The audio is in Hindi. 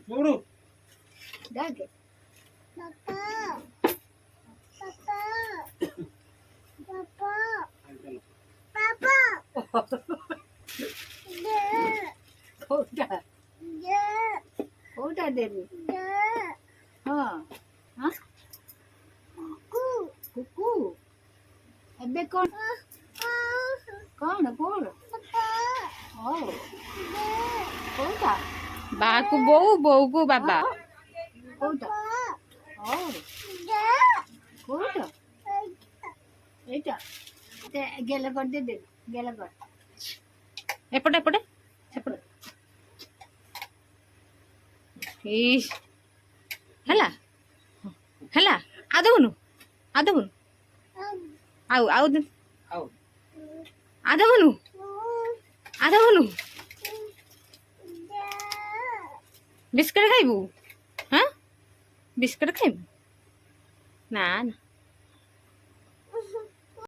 చూడు దాకే खोटा खोटा दे दे हाँ हाँ कुकू अबे कौन कौन कौन ओ खोटा बा को बोऊ बोऊ को बाबा खोटा ओ खोटा एटा ते गेला कर दे गेला कर एपटे एपटे सेपटे इस हला हला आदवनु आदवनु आउ आउ दे आउ आदवनु आदवनु बिस्किट खाइबू हाँ बिस्किट खाइबू ना ना